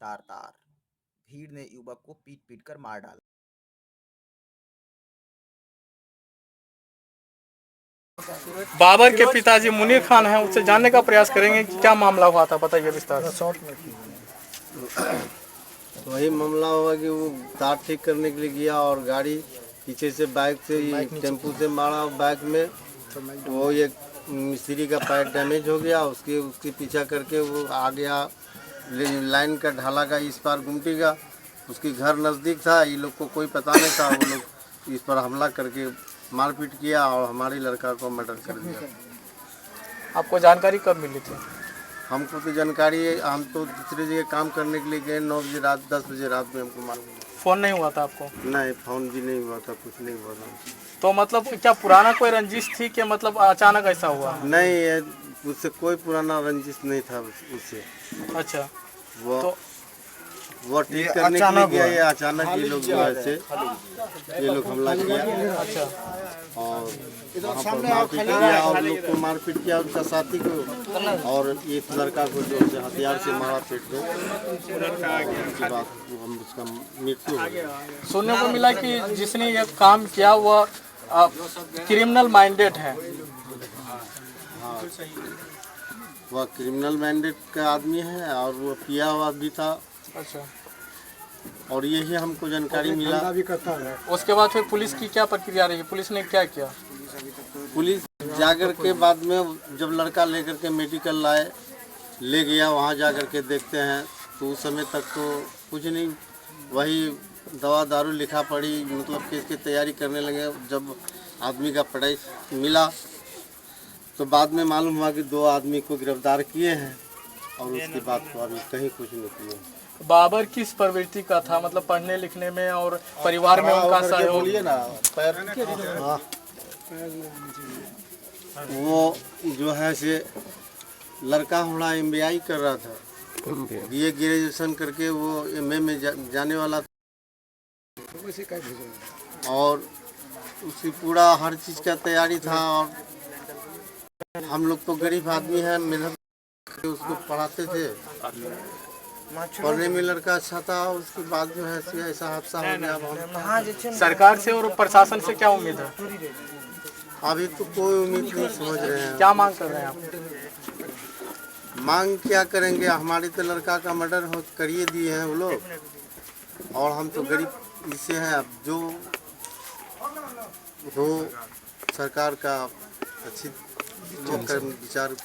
तार-तार। भीड़ ने युवक को पीट-पीट कर मार डाला। बाबर के पिताजी मुनीर खान हैं, उससे जानने का प्रयास करेंगे कि क्या मामला हुआ था, बताइए विस्तार से। वही मामला हुआ कि वो तार ठीक करने के लिए गया और गाड़ी पीछे से बाइक से टेम्पू से मारा बाइक में, वो एक मिस्त्री का पैर डैमेज हो गया। उसके पीछा करके वो आ गया लाइन का ढाला का इस पार गुमटी का। उसके घर नज़दीक था, ये लोग को कोई पता नहीं था। वो लोग इस पर हमला करके मारपीट किया और हमारे लड़का को मर्डर कर दिया। आपको जानकारी कब मिली थी? हमको तो जानकारी है, हम तो दूसरी जगह काम करने के लिए गए 9 बजे रात 10 बजे रात में हमको मालूम। फोन नहीं हुआ था आपको? नहीं, फोन भी नहीं हुआ था, कुछ नहीं हुआ था। तो मतलब क्या पुराना कोई रंजिश थी कि मतलब अचानक ऐसा हुआ? नहीं, उससे कोई पुराना रंजिश नहीं था उससे। अच्छा, वो ठीक करने के लिए गया, ये अचानक ये लोग जो ऐसे ये लोग हमला किया। अच्छा, और वहाँ पर मारपीट किया और लोग को मारपीट किया, उसका साथी को और एक लड़का को जो हथियार से मारा पेट में। उसके बाद हम उसका मृत्यु हो गया। सुनने को मिला कि जिसने ये काम किया वह क्रिमिनल माइंडेड है। हाँ, वह क्रिमिनल माइंडेड का आदमी है और वो पिया हुआ भी था। अच्छा, और यही हमको जानकारी मिला। उसके बाद फिर पुलिस की क्या प्रक्रिया रही? पुलिस ने क्या किया? पुलिस जाकर के बाद में जब लड़का लेकर के मेडिकल ले गया, वहाँ जाकर के देखते हैं तो उस समय तक तो कुछ नहीं, वही दवा दारू लिखा पड़ी, मतलब केस की तैयारी करने लगे। जब आदमी का पढ़ाई मिला तो बाद में मालूम हुआ कि 2 आदमी को गिरफ्तार किए हैं और उसके बाद तो अभी कहीं कुछ नहीं किए। बाबर किस प्रवृत्ति का था, मतलब पढ़ने लिखने में और परिवार में उनका सहयोग? वो जो है से लड़का हमारा MBA कर रहा था, BA ग्रेजुएशन करके वो MA में जाने वाला था। और उसकी पूरा हर चीज़ का तैयारी था। और हम लोग तो गरीब आदमी हैं, मेहनत करके उसको पढ़ाते थे। पढ़ने में लड़का अच्छा था, उसके बाद जो है ऐसा हादसा हो गया। सरकार से और प्रशासन से क्या उम्मीद है? अभी तो कोई उम्मीद नहीं समझ रहे हैं। क्या मांग कर रहे हैं आप? मांग क्या करेंगे, हमारे तो लड़का का मर्डर करिए दिए हैं वो लोग और हम तो गरीब इससे हैं। अब जो हो सरकार का अच्छी विचार।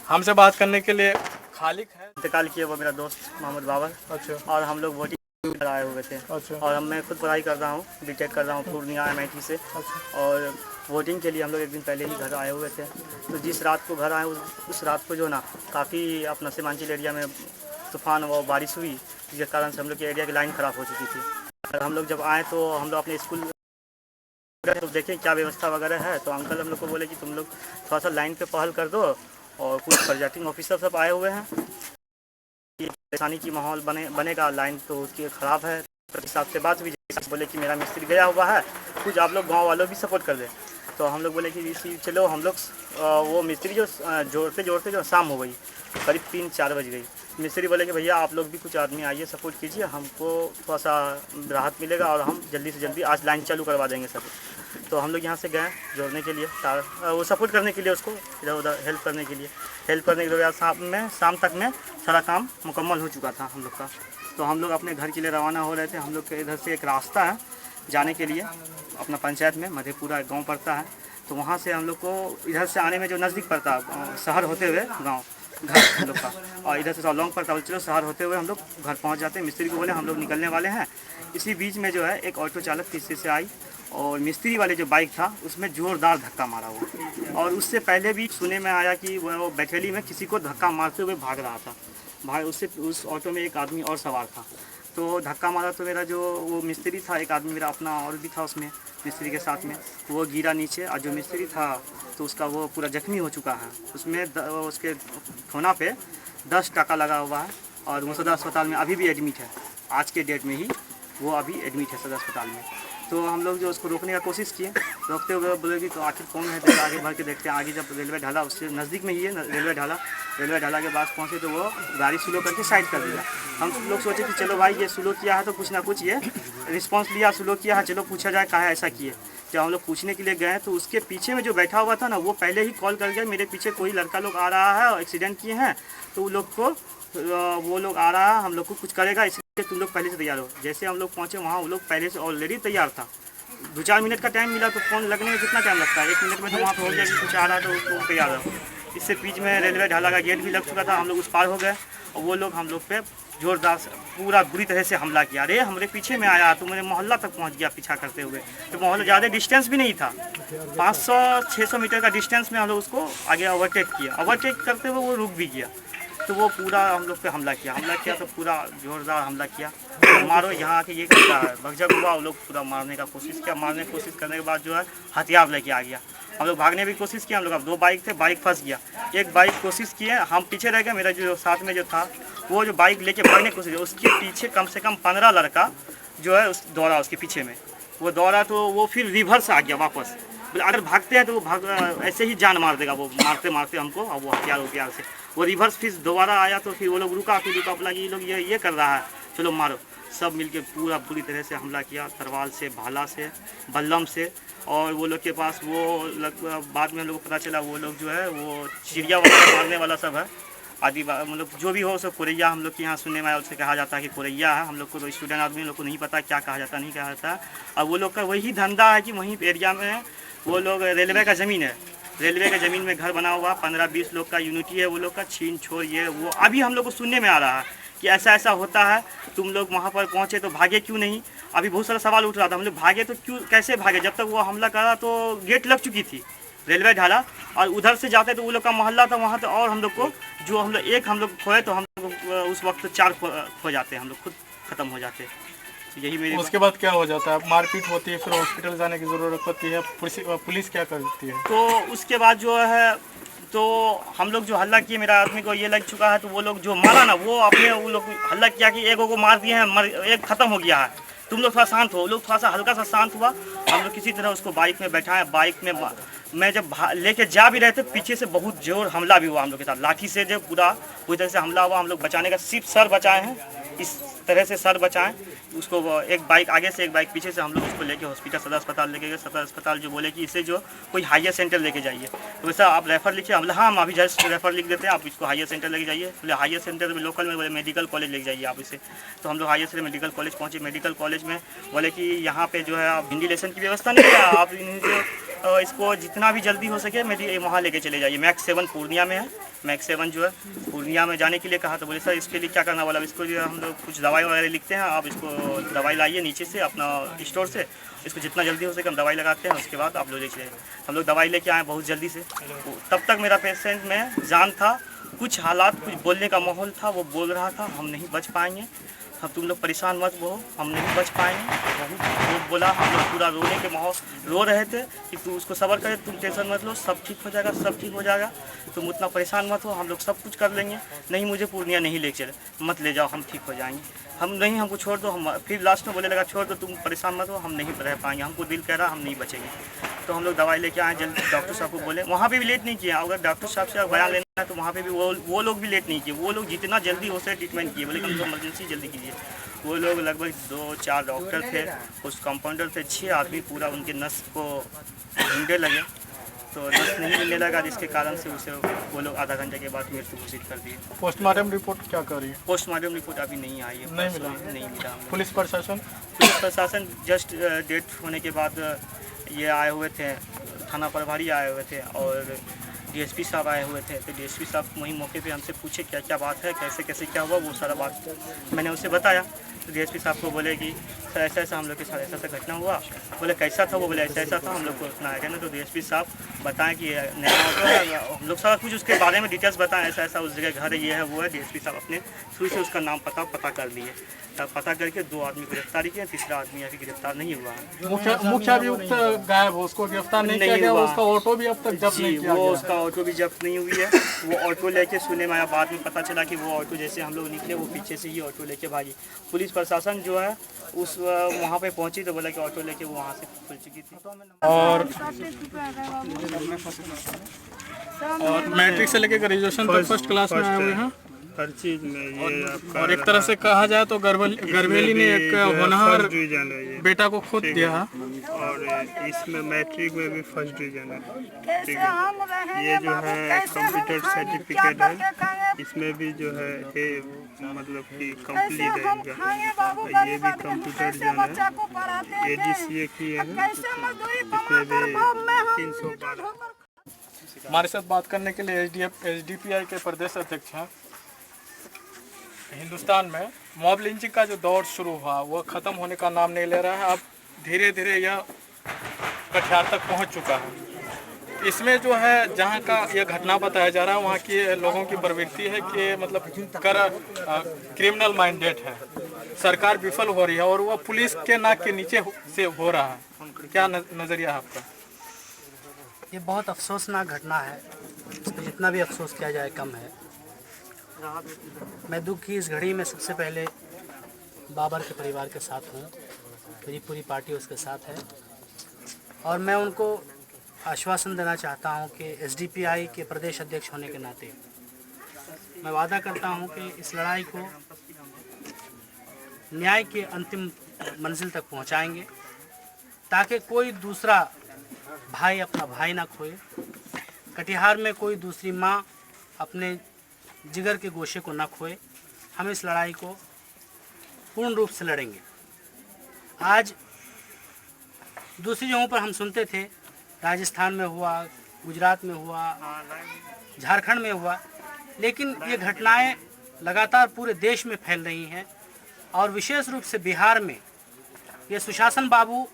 हमसे बात करने के लिए खालिक है। इंतकाल किया वो मेरा दोस्त मोहम्मद बाबर। अच्छा, और हम लोग वोटिंग आए हुए थे। अच्छा, और मैं खुद पढ़ाई कर रहा हूँ, बीटेक कर रहा हूँ पूर्णिया MIT से। अच्छा, और वोटिंग के लिए हम लोग एक दिन पहले ही घर आए हुए थे। तो जिस रात को घर आए उस रात को जो ना काफ़ी अपना सीमांचल एरिया में तूफान व बारिश हुई, जिसके कारण से हम लोग के एरिया की लाइन ख़राब हो चुकी थी। और हम लोग जब आए तो हम लोग अपने स्कूल तो देखें क्या व्यवस्था वगैरह है। तो अंकल हम लोग को बोले कि तुम लोग थोड़ा सा लाइन पे पहल कर दो। और कुछ प्रोजेक्टिंग ऑफिसर सब आए हुए हैं, ये परेशानी की माहौल बनेगा, लाइन तो उसकी ख़राब है। तो हिसाब से बात हुई, बोले कि मेरा मिस्त्री गया हुआ है, कुछ आप लोग गाँव वालों भी सपोर्ट कर दें। तो हम लोग बोले कि चलो हम लोग वो मिस्त्री जो जोड़ते जोड़ते जो शाम हो गई, करीब 3-4 बज गई। मिस्त्री बोले कि भैया आप लोग भी कुछ आदमी आइए सपोर्ट कीजिए, हमको थोड़ा सा राहत मिलेगा और हम जल्दी से जल्दी आज लाइन चालू करवा देंगे सब। तो हम लोग यहाँ से गए जोड़ने के लिए, वो सपोर्ट करने के लिए, उसको इधर उधर हेल्प करने के लिए। शाम तक में सारा काम मुकम्मल हो चुका था हम लोग का। तो हम लोग अपने घर के लिए रवाना हो रहे थे। हम लोग के इधर से एक रास्ता है जाने के लिए, अपना पंचायत में मधेपुरा गांव पड़ता है। तो वहाँ से हम लोग को इधर से आने में जो नज़दीक पड़ता है, शहर होते हुए गांव घर हम लोग का, और इधर से थोड़ा लॉन्ग पड़ता है। चलो शहर होते हुए हम लोग घर पहुँच जाते हैं। मिस्त्री को बोले हम लोग निकलने वाले हैं। इसी बीच में जो है एक ऑटो चालक पीछे से आई और मिस्त्री वाले जो बाइक था उसमें ज़ोरदार धक्का मारा हुआ। और उससे पहले भी सुने में आया कि वो बैठेली में किसी को धक्का मारते हुए भाग रहा था। उससे उस ऑटो में एक आदमी और सवार था। तो धक्का मारा तो मेरा जो वो मिस्त्री था, एक आदमी मेरा अपना और भी था उसमें मिस्त्री के साथ में, वो गिरा नीचे। और जो मिस्त्री था तो उसका वो पूरा जख्मी हो चुका है। उसमें उसके ठोना पे 10 टाका लगा हुआ है और वो सदर अस्पताल में अभी भी एडमिट है। आज के डेट में ही वो अभी एडमिट है सदर अस्पताल में। तो हम लोग जो उसको रोकने का कोशिश किए, रोकते हुए बोले कि तो आखिर कौन है, तो आगे बढ़ के देखते हैं। आगे जब रेलवे ढाला, उससे नज़दीक में ही है रेलवे ढाला के पास पहुँचे तो वो गाड़ी स्लो करके साइड कर दिया। हम लोग सोचे कि चलो भाई ये स्लो किया है तो कुछ ना कुछ ये रिस्पॉन्स लिया, स्लो किया है, चलो पूछा जाए कहाँ ऐसा किए। जब हम लोग पूछने के लिए गए तो उसके पीछे में जो बैठा हुआ था ना, वो पहले ही कॉल कर गया, मेरे पीछे कोई लड़का लोग आ रहा है और एक्सीडेंट किए हैं, तो वो लोग आ रहा है, हम लोग को कुछ करेगा, इसलिए तुम लोग पहले से तैयार हो। जैसे हम लोग पहुँचे वहाँ, वो लोग पहले से ऑलरेडी तैयार था। 2-4 मिनट का टाइम मिला तो फ़ोन लगने में कितना टाइम लगता है, 1 मिनट में तो वहाँ पर हो गया कि कुछ आ रहा है तो उसको तैयार रहो। इससे बीच में रेलवे ढाला का गेट भी लग चुका था, हम लोग उस पार हो गए और वो लोग हम लोग पे जोरदार से पूरा बुरी तरह से हमला किया। अरे हमारे पीछे में आया तो मेरे मोहल्ला तक पहुंच गया पीछा करते हुए, तो मोहल्ला ज़्यादा डिस्टेंस भी नहीं था, 500-600 मीटर का डिस्टेंस में हम लोग उसको आगे ओवरटेक किया। ओवरटेक करते हुए वो रुक भी गया, तो वो पूरा हम लोग पे हमला किया तो पूरा जोरदार हमला किया, तो मारो यहाँ आके ये करता है, भगजग हुआ। वो लोग पूरा मारने की कोशिश करने के बाद जो है हथियार लेके आ गया। हम लोग भागने की कोशिश किया, हम लोग अब 2 बाइक थे, बाइक फंस गया। एक बाइक कोशिश किए, हम पीछे रह गए, मेरा जो साथ में जो था वो जो बाइक लेके भागने की कोशिश की, उसके पीछे कम से कम 15 लड़का जो है उस दौड़ा, उसके पीछे में वो दौड़ा, तो वो फिर रिवर्स आ गया वापस। अगर भागते हैं तो वो ऐसे ही जान मार देगा, वो मारते मारते हमको, और वो हथियार से वो रिवर्स फिर दोबारा आया, तो फिर वो लोग रुका, बोला कि ये लोग ये कर रहा है, चलो मारो। सब मिलके पूरा बुरी तरह से हमला किया, तरवाल से, भाला से, बल्लम से। और वो लोग के पास बाद में हम लोग को पता चला वो लोग जो है वो चिड़िया वगैरह मारने वाला सब है, आदि मतलब जो भी हो सब कोरैया हम लोग के यहाँ सुनने में आया, उससे कहा जाता है कि कोरैया है। हम लोग को तो स्टूडेंट आदमी लोग को नहीं पता क्या कहा जाता नहीं कहा जाता। और वो लोग का वही धंधा है कि वहीं एरिया में वो लोग रेलवे का ज़मीन है, रेलवे के ज़मीन में घर बना हुआ, 15-20 लोग का यूनिटी है वो लोग का, छीन छोड़ ये वो। अभी हम लोग को सुनने में आ रहा है कि ऐसा होता है, तुम लोग वहाँ पर पहुँचे तो भागे क्यों नहीं। अभी बहुत सारा सवाल उठ रहा था, हम लोग भागे तो क्यों, कैसे भागे, जब तक वो हमला करा तो गेट लग चुकी थी रेलवे ढाला, और उधर से जाते तो वो लोग का मोहल्ला था वहाँ, तो और हम लोग को जो हम लोग खोए तो हम लोग उस वक्त 4 खो जाते, हम लोग खुद ख़त्म हो जाते। तो यही मेरी उसके बाद क्या हो जाता है, मारपीट होती है, फिर हॉस्पिटल जाने की ज़रूरत होती है, पुलिस क्या करती है? तो उसके बाद जो है तो हम लोग जो हल्ला किए, मेरा आदमी को ये लग चुका है, तो वो लोग जो मारा ना, वो अपने वो लोग हल्ला किया कि एक को मार दिए हैं, एक ख़त्म हो गया है, तुम लोग थोड़ा शांत हो। लोग थोड़ा सा हल्का सा शांत हुआ, हम लोग किसी तरह उसको बाइक में बैठाए। बाइक में मैं जब लेके जा भी रहे थे, पीछे से बहुत जोर हमला भी हुआ हम लोग के साथ, लाठी से जो पूरी तरह से हमला हुआ। हम लोग बचाने का सिर्फ सर बचाए हैं, इस तरह से सर बचाएं उसको, एक बाइक आगे से एक बाइक पीछे से। हम लोग उसको लेके हॉस्पिटल सदर अस्पताल लेके गए। सदर अस्पताल जो बोले कि इसे जो कोई हायर सेंटर लेके जाइए, तो वैसा आप रेफ़र लिखिए। हम हाँ, हम अभी जस्ट रेफ़र लिख देते हैं, आप इसको हायर सेंटर लेके जाइए। बोले हायर सेंटर में लोकल में बोले मेडिकल कॉलेज लेके जाइए आप इसे। तो हम लोग हायर सेंटर मेडिकल कॉलेज पहुँचे। मेडिकल कॉलेज में बोले कि यहाँ पे जो है आप वेंटिलेशन की व्यवस्था नहीं है, आप इसको जितना भी जल्दी हो सके मेरी वहाँ लेके चले जाइए। मैक्स 7 पूर्णिया में है, मैक्स 7 जो है पूर्णिया में जाने के लिए कहा। तो बोले सर इसके लिए क्या करना, बोला इसको जो हम लोग कुछ दवाई वगैरह लिखते हैं, आप इसको दवाई लाइए नीचे से अपना स्टोर से, इसको जितना जल्दी हो सके हम दवाई लगाते हैं, उसके बाद आप लोग ले चले। हम लोग दवाई लेके आए बहुत जल्दी से। तब तक मेरा पेशेंट में जान था, कुछ हालात, कुछ बोलने का माहौल था, वो बोल रहा था हम नहीं बच पाएंगे, अब तुम लोग परेशान मत हो, हम नहीं बच पाएंगे। बहुत बोला, हम लोग पूरा रोने के माहौल रो रहे थे कि तू उसको सब्र करे, तुम टेंशन मत लो, सब ठीक हो जाएगा, सब ठीक हो जाएगा, तुम उतना परेशान मत हो, हम लोग सब कुछ कर लेंगे। नहीं मुझे पूर्णिया नहीं ले चले, मत ले जाओ, हम ठीक हो जाएंगे, हम नहीं, हमको छोड़ दो। हम फिर लास्ट में बोले लगा छोड़ दो, तुम परेशान मत हो, हम नहीं रह पाएंगे, हमको दिल कह रहा हम नहीं बचेंगे। तो हम लोग दवाई लेके आए जल्दी। डॉक्टर साहब को बोले, वहाँ पे भी लेट नहीं किया। अगर डॉक्टर साहब से बयान लेना है तो वहाँ पे भी वो लोग भी लेट नहीं किए। वो लोग जितना जल्दी हो सके ट्रीटमेंट किए, बोले कि इमरजेंसी जल्दी कीजिए। वो लोग लगभग 2-4 डॉक्टर थे, कुछ कंपाउंडर थे, 6 आदमी पूरा उनके नस को ढूंढने लगे। तो नस नहीं मिलने लगा, जिसके कारण से उसे वो लोग आधा घंटे के बाद मृत्यु घोषित कर दिए। पोस्टमार्टम रिपोर्ट क्या कर रही है? पोस्टमार्टम रिपोर्ट अभी नहीं आई है, नहीं मिला। पुलिस प्रशासन जस्ट डेथ होने के बाद ये आए हुए थे, थाना प्रभारी आए हुए थे और डीएसपी साहब आए हुए थे। तो डीएसपी साहब वहीं मौके पे हमसे पूछे क्या क्या बात है, कैसे कैसे क्या हुआ, वो सारा बात मैंने उसे बताया। तो डीएसपी साहब को बोले कि सर ऐसा ऐसा हम लोग के साथ ऐसा ऐसा घटना हुआ। बोले कैसा था, वो बोले ऐसा ऐसा था, हम लोग को उतना आएगा ना। तो डीएसपी साहब बताएं कि नया ऑटो है, हम लोग सारा कुछ उसके बारे में डिटेल्स बताएं, ऐसा ऐसा उस जगह घर ये है वो है। डीएसपी साहब अपने थ्रू से उसका नाम पता कर लिए। तब पता करके 2 आदमी को गिरफ्तारी किया, तीसरा आदमी अभी गिरफ्तार नहीं हुआ है। मुख्य अभियुक्त गायब हो, उसको गिरफ्तार नहीं किया गया। उसका ऑटो भी अब तक जब्त नहीं किया गया। उसका ऑटो भी जब्त नहीं हुई है। वो ऑटो लेके सुनने में आया, बाद में पता चला कि वो ऑटो जैसे हम लोग निकले वो पीछे से ही ऑटो लेके भागी। पुलिस पुलिस प्रशासन जो है उस वहाँ पे पहुँची तो बोला कि ऑटो लेके वो वहाँ से खुल चुकी थी। और मैट्रिक से लेकर ग्रेजुएशन तक फर्स्ट क्लास में आए हुए हैं हर चीज में ये आपका और एक तरह से कहा जाए तो गरवेली ने एक होनहार डिवीजन है ये, बेटा को खुद दिया है। और इसमें मैट्रिक में भी फर्स्ट डिवीजन है। ठीक है, ये जो है कंप्यूटर सर्टिफिकेट है, इसमें भी जो है ये मतलब कि कंप्लीट है इनका। ये भी कंप्यूटर जो है ADCA की है, इसमें भी 312। हमारे साथ बात करने के लिए SDPI के प्रदेश अध्यक्ष हैं। हिंदुस्तान में मॉब लिंचिंग का जो दौर शुरू हुआ वो ख़त्म होने का नाम नहीं ले रहा है। अब धीरे धीरे यह कटिहार तक पहुंच चुका है। इसमें जो है जहां का यह घटना बताया जा रहा है वहां के लोगों की प्रवृत्ति है कि मतलब क्रिमिनल माइंडेड है। सरकार विफल हो रही है और वह पुलिस के नाक के नीचे से हो रहा है। क्या नज़रिया है आपका? ये बहुत अफसोसनाक घटना है। इस पर जितना भी अफसोस किया जाए कम है। मैं दुख की इस घड़ी में सबसे पहले बाबर के परिवार के साथ हूँ, मेरी पूरी पार्टी उसके साथ है और मैं उनको आश्वासन देना चाहता हूँ कि SDPI के प्रदेश अध्यक्ष होने के नाते मैं वादा करता हूँ कि इस लड़ाई को न्याय के अंतिम मंजिल तक पहुँचाएंगे ताकि कोई दूसरा भाई अपना भाई ना खोए, कटिहार में कोई दूसरी माँ अपने जिगर के गोशे को ना खोए। हम इस लड़ाई को पूर्ण रूप से लड़ेंगे। आज दूसरी जगहों पर हम सुनते थे, राजस्थान में हुआ, गुजरात में हुआ, झारखंड में हुआ, लेकिन ये घटनाएं लगातार पूरे देश में फैल रही हैं और विशेष रूप से बिहार में ये सुशासन बाबू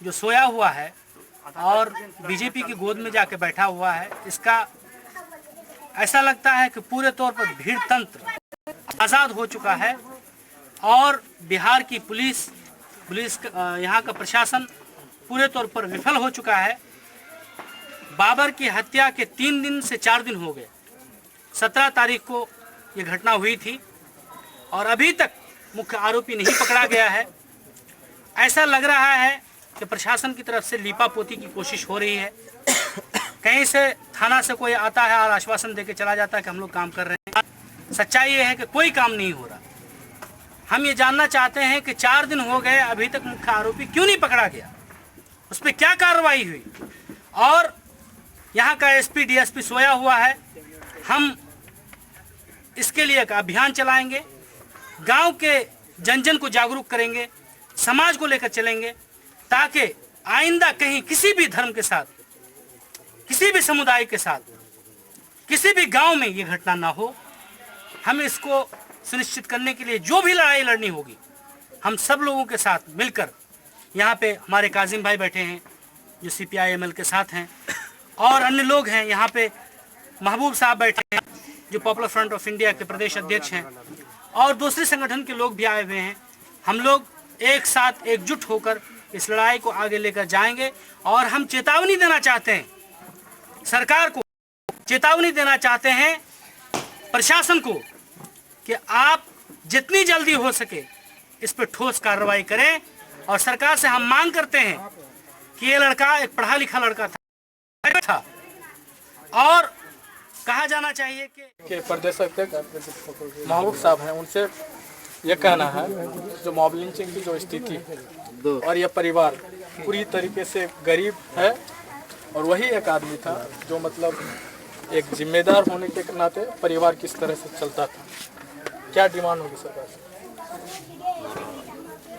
जो सोया हुआ है और बीजेपी की गोद में जाके बैठा हुआ है, इसका ऐसा लगता है कि पूरे तौर पर भीड़ तंत्र आज़ाद हो चुका है और बिहार की पुलिस यहाँ का प्रशासन पूरे तौर पर विफल हो चुका है। बाबर की हत्या के 3 दिन से 4 दिन हो गए। 17 तारीख को ये घटना हुई थी और अभी तक मुख्य आरोपी नहीं पकड़ा गया है। ऐसा लग रहा है कि प्रशासन की तरफ से लीपापोती की कोशिश हो रही है। कहीं से थाना से कोई आता है और आश्वासन देके चला जाता है कि हम लोग काम कर रहे हैं। सच्चाई ये है कि कोई काम नहीं हो रहा। हम ये जानना चाहते हैं कि 4 दिन हो गए, अभी तक मुख्य आरोपी क्यों नहीं पकड़ा गया, उस पर क्या कार्रवाई हुई। और यहाँ का SP DSP सोया हुआ है। हम इसके लिए एक अभियान चलाएंगे, गांव के जन जन को जागरूक करेंगे, समाज को लेकर चलेंगे ताकि आइंदा कहीं किसी भी धर्म के साथ, किसी भी समुदाय के साथ, किसी भी गांव में ये घटना ना हो। हम इसको सुनिश्चित करने के लिए जो भी लड़ाई लड़नी होगी, हम सब लोगों के साथ मिलकर, यहाँ पे हमारे काजिम भाई बैठे हैं जो CPI-ML के साथ हैं और अन्य लोग हैं, यहाँ पे महबूब साहब बैठे हैं जो पॉपुलर फ्रंट ऑफ इंडिया के प्रदेश अध्यक्ष हैं और दूसरे संगठन के लोग भी आए हुए हैं। हम लोग एक साथ एकजुट होकर इस लड़ाई को आगे लेकर जाएंगे और हम चेतावनी देना चाहते हैं सरकार को, चेतावनी देना चाहते हैं प्रशासन को कि आप जितनी जल्दी हो सके इस पर ठोस कार्रवाई करें। और सरकार से हम मांग करते हैं कि ये लड़का एक पढ़ा लिखा लड़का था और कहा जाना चाहिए कि प्रदेश अध्यक्ष महबूब साहब हैं, उनसे ये कहना है जो मॉब लिंचिंग की जो स्थिति है और यह परिवार पूरी तरीके से गरीब है और वही एक आदमी था जो मतलब एक जिम्मेदार होने के नाते परिवार किस तरह से चलता था। क्या डिमांड होगी सरकार से?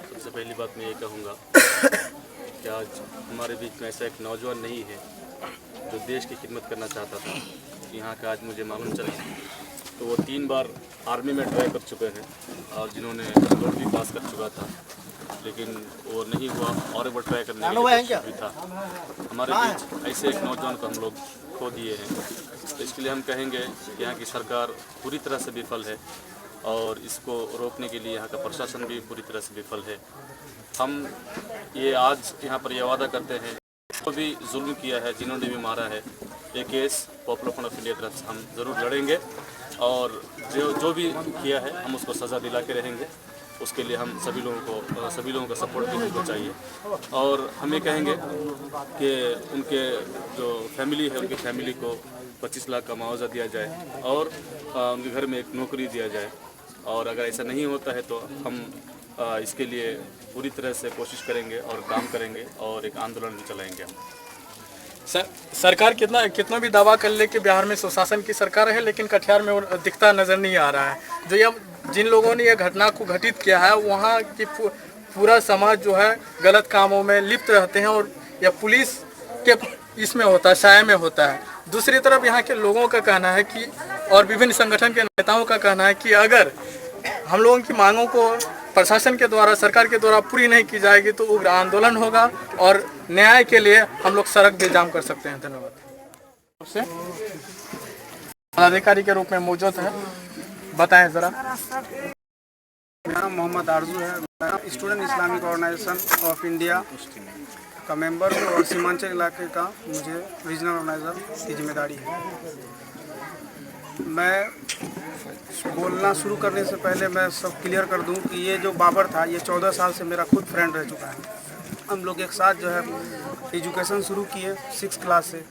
सबसे पहली बात मैं ये कहूँगा कि आज हमारे बीच में ऐसा एक नौजवान नहीं है जो देश की खिदमत करना चाहता था। यहाँ का आज मुझे मालूम चला तो वो 3 बार आर्मी में ट्राई कर चुके हैं और जिन्होंने दौड़ भी पास कर चुका था, लेकिन वो नहीं हुआ और एक बार ट्राई करने भी था। हमारे बीच ऐसे एक नौजवान को हम लोग खो दिए हैं। तो इसके लिए हम कहेंगे कि यहाँ की सरकार पूरी तरह से विफल है और इसको रोकने के लिए यहाँ का प्रशासन भी पूरी तरह से विफल है। हम ये आज यहाँ पर यह वादा करते हैं जो भी जुल्म किया है, जिन्होंने भी मारा है, ये case popular front of India तरफ से हम ज़रूर लड़ेंगे और जो भी किया है हम उसको सज़ा दिला के रहेंगे। उसके लिए हम सभी लोगों का सपोर्ट भी हमको चाहिए। और हम ये कहेंगे कि उनके जो फैमिली है उनकी फैमिली को 25 लाख का मुआवजा दिया जाए और उनके घर में एक नौकरी दिया जाए। और अगर ऐसा नहीं होता है तो हम इसके लिए पूरी तरह से कोशिश करेंगे और काम करेंगे और एक आंदोलन भी चलाएंगे हम। सरकार कितना भी दावा कर ले कि बिहार में सुशासन की सरकार है, लेकिन कटिहार में वो दिखता नज़र नहीं आ रहा है। जो जिन लोगों ने यह घटना को घटित किया है वहाँ की पूरा समाज जो है गलत कामों में लिप्त रहते हैं और यह पुलिस के इसमें होता है, साया में होता है। दूसरी तरफ यहाँ के लोगों का कहना है कि और विभिन्न संगठन के नेताओं का कहना है कि अगर हम लोगों की मांगों को प्रशासन के द्वारा, सरकार के द्वारा पूरी नहीं की जाएगी तो उग्र आंदोलन होगा और न्याय के लिए हम लोग सड़क भी जाम कर सकते हैं। धन्यवाद। पदाधिकारी के रूप में मौजूद है, बताएं जरा। मेरा नाम मोहम्मद आरजू है। मैं student Islamic organisation of India का मेंबर हूँ और सीमांचल इलाके का मुझे रीजनल ऑर्गेनाइजर की जिम्मेदारी है। मैं बोलना शुरू करने से पहले मैं सब क्लियर कर दूं कि ये जो बाबर था ये 14 साल से मेरा खुद फ्रेंड रह चुका है। हम लोग एक साथ जो है एजुकेशन शुरू किए 6 क्लास से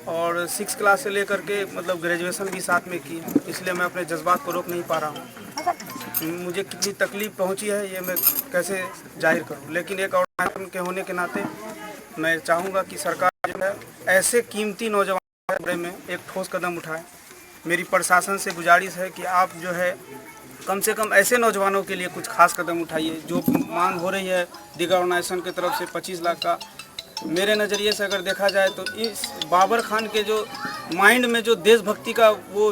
और 6 क्लास से लेकर के मतलब ग्रेजुएशन भी साथ में की, इसलिए मैं अपने जज्बात को रोक नहीं पा रहा हूँ। मुझे कितनी तकलीफ़ पहुँची है ये मैं कैसे जाहिर करूँ, लेकिन एक ऑर्गेनाइजेशन के होने के नाते मैं चाहूँगा कि सरकार जो है ऐसे कीमती नौजवानों के बारे में एक ठोस कदम उठाए। मेरी प्रशासन से गुजारिश है कि आप जो है कम से कम ऐसे नौजवानों के लिए कुछ खास कदम उठाइए। जो मांग हो रही है दीगर ऑर्गेनाइजेशन की तरफ से 25 लाख का, मेरे नज़रिए से अगर देखा जाए तो इस बाबर खान के जो माइंड में जो देशभक्ति का वो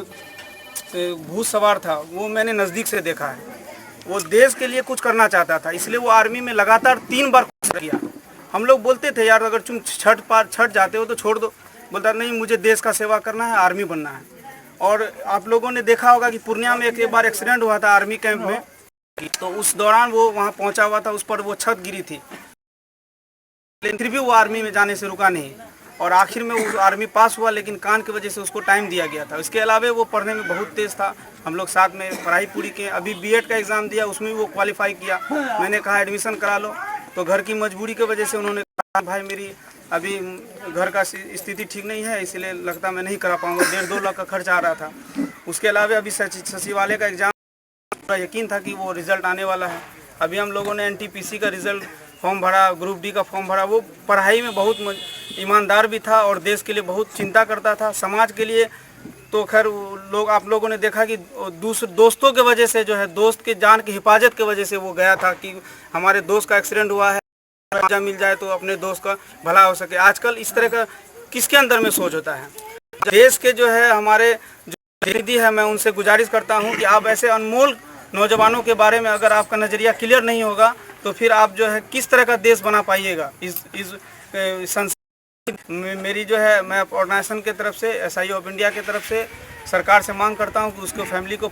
भूत सवार था वो मैंने नज़दीक से देखा है। वो देश के लिए कुछ करना चाहता था, इसलिए वो आर्मी में लगातार 3 बार किया। हम लोग बोलते थे यार अगर तुम छठ जाते हो तो छोड़ दो, बोलता नहीं मुझे देश का सेवा करना है, आर्मी बनना है। और आप लोगों ने देखा होगा कि पूर्णिया में एक बार एक्सीडेंट हुआ था आर्मी कैंप में, तो उस दौरान वो वहाँ पहुँचा हुआ था, उस पर वो छत गिरी थी, लेकिन फिर भी वो आर्मी में जाने से रुका नहीं और आखिर में वो आर्मी पास हुआ, लेकिन कान की वजह से उसको टाइम दिया गया था। इसके अलावा वो पढ़ने में बहुत तेज़ था, हम लोग साथ में पढ़ाई पूरी किए। अभी बीएड का एग्ज़ाम दिया, उसमें भी वो क्वालिफाई किया। मैंने कहा एडमिशन करा लो, तो घर की मजबूरी की वजह से उन्होंने कहा भाई मेरी अभी घर का स्थिति ठीक नहीं है, इसलिए लगता मैं नहीं करा पाऊँगा। 1.5-2 लाख का खर्च आ रहा था। उसके अलावा अभी सचिवालय का एग्ज़ाम पूरा यकीन था कि वो रिज़ल्ट आने वाला है। अभी हम लोगों ने NTPC का रिज़ल्ट फॉर्म भरा, ग्रुप D का फॉर्म भरा। वो पढ़ाई में बहुत ईमानदार भी था और देश के लिए बहुत चिंता करता था, समाज के लिए। तो खैर लोग आप लोगों ने देखा कि दोस्तों के वजह से जो है दोस्त के जान की हिफाजत के वजह से वो गया था कि हमारे दोस्त का एक्सीडेंट हुआ है, मिल जाए तो अपने दोस्त का भला हो सके। आजकल इस तरह का किसके अंदर में सोच होता है? देश के जो है हमारे जो प्रतिनिधि है, मैं उनसे गुजारिश करता हूं कि आप ऐसे अनमोल नौजवानों के बारे में अगर आपका नज़रिया क्लियर नहीं होगा तो फिर आप जो है किस तरह का देश बना पाइएगा। इस संस्था मेरी जो है मैं ऑर्गेनाइजेशन की तरफ से SI ऑफ इंडिया की तरफ से सरकार से मांग करता हूं कि उसको फैमिली को